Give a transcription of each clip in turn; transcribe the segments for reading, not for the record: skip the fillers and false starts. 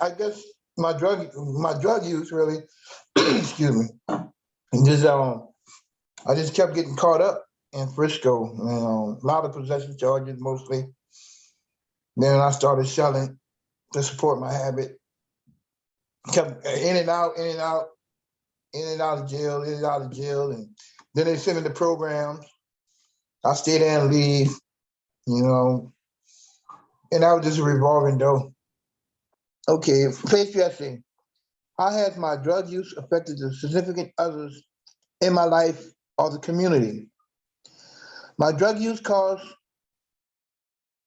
I guess my drug use really, excuse me, just I just kept getting caught up in Frisco. A lot of possession charges mostly. Then I started selling to support my habit. Kept in and out, in and out, in and out of jail, in and out of jail, and then they sent me to programs. I stay there and leave, you know, and that was just a revolving door. Okay, face dressing. How has my drug use affected the significant others in my life or the community? My drug use caused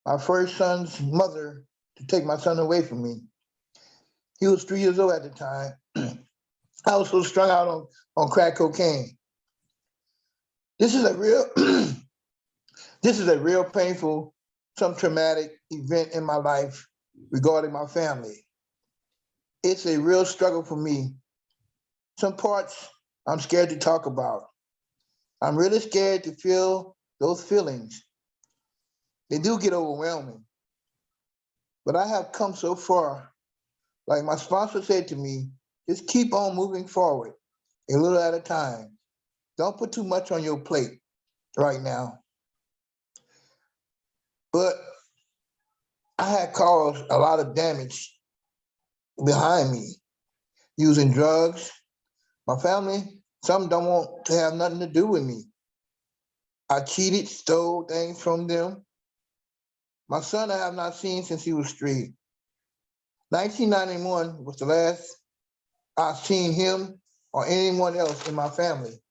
my first son's mother to take my son away from me. He was 3 years old at the time. I was so strung out on crack cocaine. This is a real this is a real painful, some traumatic event in my life regarding my family. It's a real struggle for me. Some parts I'm scared to talk about. I'm really scared to feel those feelings. They do get overwhelming, but I have come so far. Like my sponsor said to me, just keep on moving forward a little at a time. Don't put too much on your plate right now. But I had caused a lot of damage behind me using drugs. My family, some don't want to have nothing to do with me. I cheated, stole things from them. My son I have not seen since he was 3. 1991 was the last I've seen him or anyone else in my family.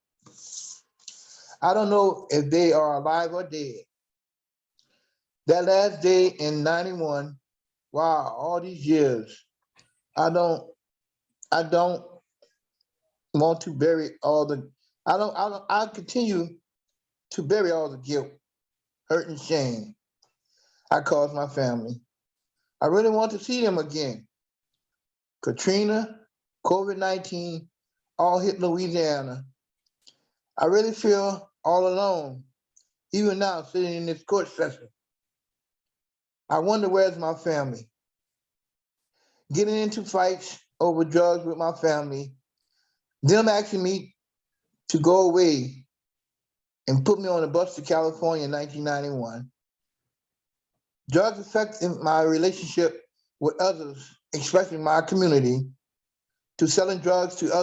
I don't know if they are alive or dead. That last day in 91, wow, all these years, I don't I don't want to bury all the I continue to bury all the guilt, hurt and shame I caused my family. I really want to see them again. Katrina, COVID-19, all hit Louisiana. I really feel all alone, even now sitting in this court session. I wonder where's my family? Getting into fights over drugs with my family, them asking me to go away and put me on a bus to California in 1991. Drugs affecting my relationship with others, especially my community, to selling drugs to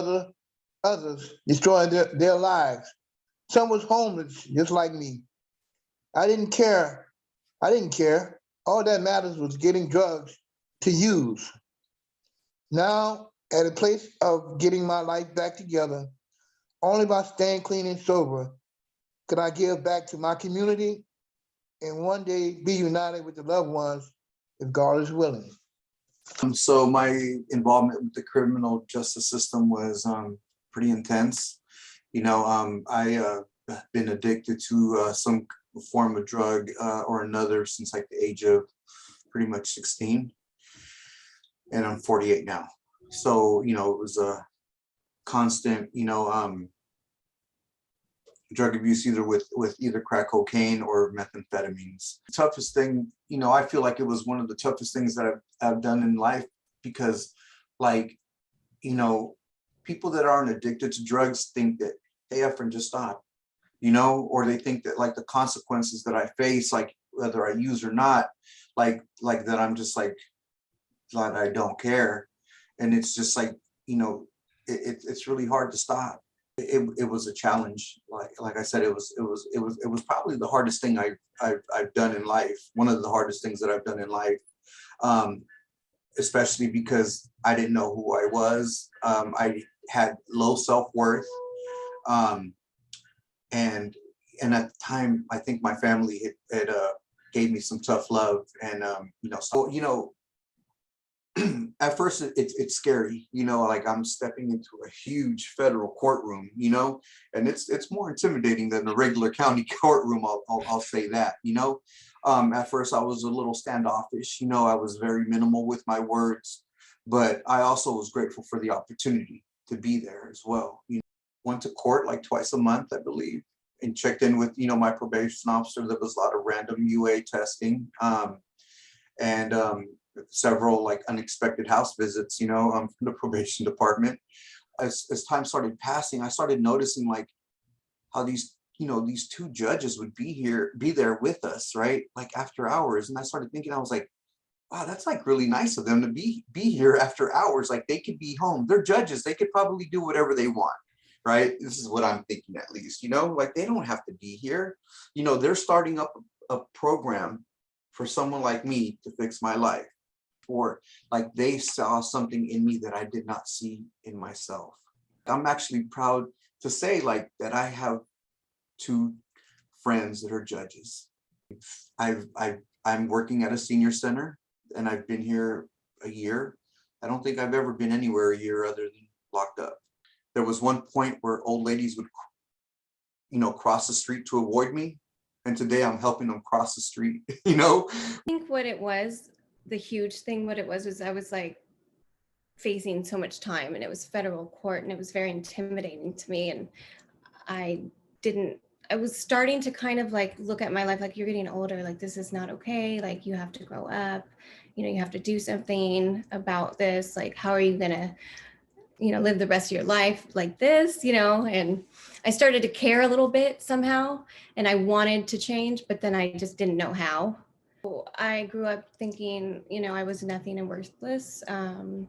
others, destroying their lives. Some was homeless, just like me. I didn't care. I didn't care. All that matters was getting drugs to use. Now, at a place of getting my life back together, only by staying clean and sober could I give back to my community and one day be united with the loved ones if God is willing. So my involvement with the criminal justice system was pretty intense. I been addicted to some form of drug or another since like the age of pretty much 16, and I'm 48 now. So it was a constant drug abuse, either with either crack cocaine or methamphetamines. The toughest thing, I feel like it was one of the toughest things that I've done in life, because like, people that aren't addicted to drugs think that they effing just stop, or they think that like the consequences that I face, like whether I use or not, like that I'm just like, that I don't care. And it's just like, it's really hard to stop. It was a challenge. Like I said, it was probably the hardest thing I've done in life. One of the hardest things that I've done in life, especially because I didn't know who I was. I had low self-worth, and at the time, I think my family had gave me some tough love, and at first it's scary, like I'm stepping into a huge federal courtroom, and it's more intimidating than a regular county courtroom. I'll say that. At first I was a little standoffish. I was very minimal with my words, but I also was grateful for the opportunity to be there as well. Went to court like twice a month, I believe, and checked in with my probation officer. There was a lot of random UA testing, and several like unexpected house visits, from the probation department. As time started passing, I started noticing like how these two judges would be there with us, right? Like after hours. And I started thinking, I was like, wow, that's like really nice of them to be here after hours. Like they could be home. They're judges. They could probably do whatever they want, right? This is what I'm thinking, at least, like they don't have to be here. They're starting up a program for someone like me to fix my life, or like they saw something in me that I did not see in myself. I'm actually proud to say like that I have two friends that are judges. I'm working at a senior center, and I've been here a year. I don't think I've ever been anywhere a year other than locked up. There was one point where old ladies would, cross the street to avoid me. And today I'm helping them cross the street, I think what it was, the huge thing, what it was I was like facing so much time, and it was federal court, and it was very intimidating to me. And I was starting to kind of like look at my life like, you're getting older, like this is not okay, like you have to grow up, you have to do something about this, like how are you gonna live the rest of your life like this, and I started to care a little bit somehow, and I wanted to change, but then I just didn't know how. I grew up thinking, I was nothing and worthless. And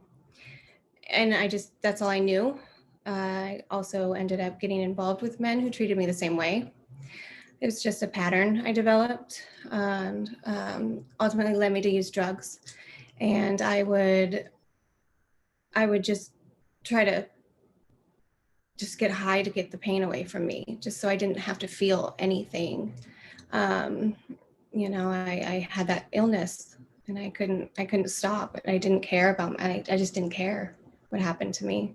that's all I knew. I also ended up getting involved with men who treated me the same way. It was just a pattern I developed, and ultimately led me to use drugs. And I would just try to just get high to get the pain away from me, just so I didn't have to feel anything. I had that illness, and I couldn't stop. I didn't care about, I just didn't care what happened to me.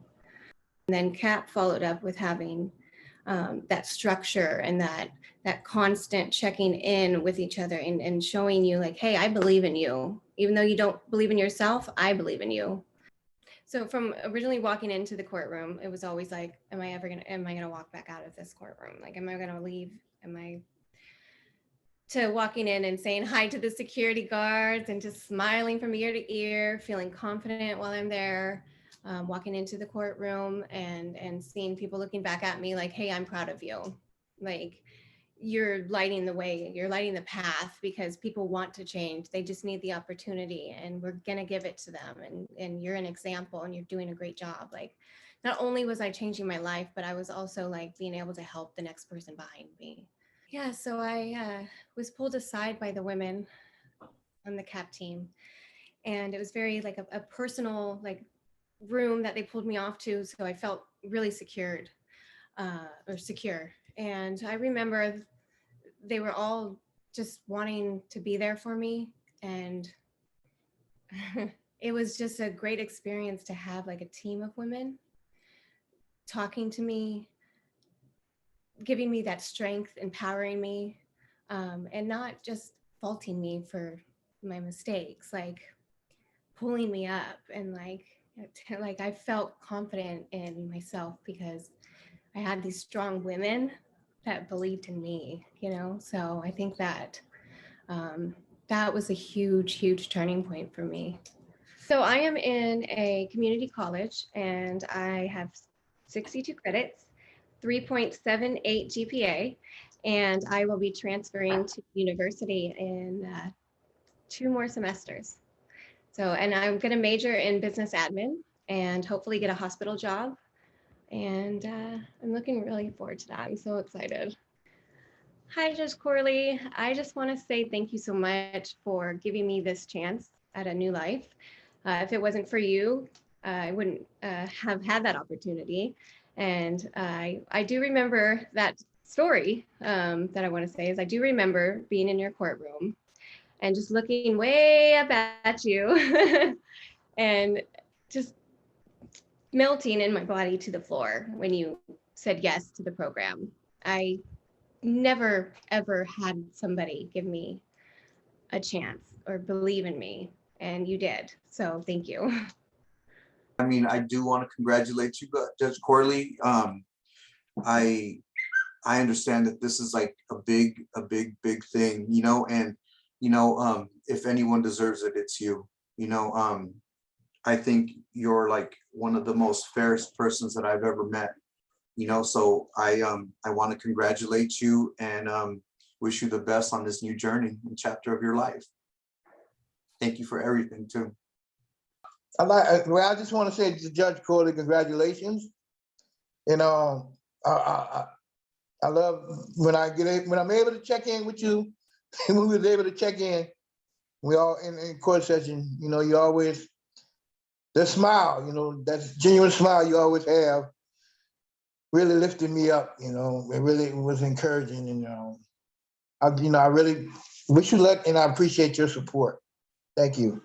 And then CAP followed up with having that structure and that constant checking in with each other, and showing you like, hey, I believe in you. Even though you don't believe in yourself, I believe in you. So from originally walking into the courtroom, it was always like, am I gonna walk back out of this courtroom? Like, am I gonna leave? To walking in and saying hi to the security guards and just smiling from ear to ear, feeling confident while I'm there, walking into the courtroom and seeing people looking back at me like, hey, I'm proud of you. Like, you're lighting the way, you're lighting the path, because people want to change. They just need the opportunity, and we're gonna give it to them. And you're an example, and you're doing a great job. Like, not only was I changing my life, but I was also like being able to help the next person behind me. Yeah, so I was pulled aside by the women on the CAP team, and it was very like a personal like room that they pulled me off to, so I felt really secure. And I remember they were all just wanting to be there for me, and it was just a great experience to have like a team of women talking to me, giving me that strength, empowering me, and not just faulting me for my mistakes, like pulling me up, and like I felt confident in myself because I had these strong women that believed in me, So I think that that was a huge turning point for me. So I am in a community college, and I have 62 credits, 3.78 GPA, and I will be transferring to university in 2 more semesters. So, and I'm going to major in business admin and hopefully get a hospital job. And I'm looking really forward to that. I'm so excited. Hi, Judge Corley. I just want to say thank you so much for giving me this chance at a new life. If it wasn't for you, I wouldn't have had that opportunity. And I do remember that story that I want to say is I do remember being in your courtroom and just looking way up at you and just melting in my body to the floor when you said yes to the program. I never, ever had somebody give me a chance or believe in me, and you did. So thank you. I mean, I do want to congratulate you, Judge Corley. I understand that this is like a big thing, and if anyone deserves it, it's you. You know, I think you're like one of the most fairest persons that I've ever met. You know, so I want to congratulate you and wish you the best on this new journey and chapter of your life. Thank you for everything too. I just want to say to Judge Corley, congratulations. You know, I love when I'm able to check in with you. When we was able to check in, we all in court session. You know, you always the smile. You know, that genuine smile you always have really lifted me up. You know, it really was encouraging. And I really wish you luck, and I appreciate your support. Thank you.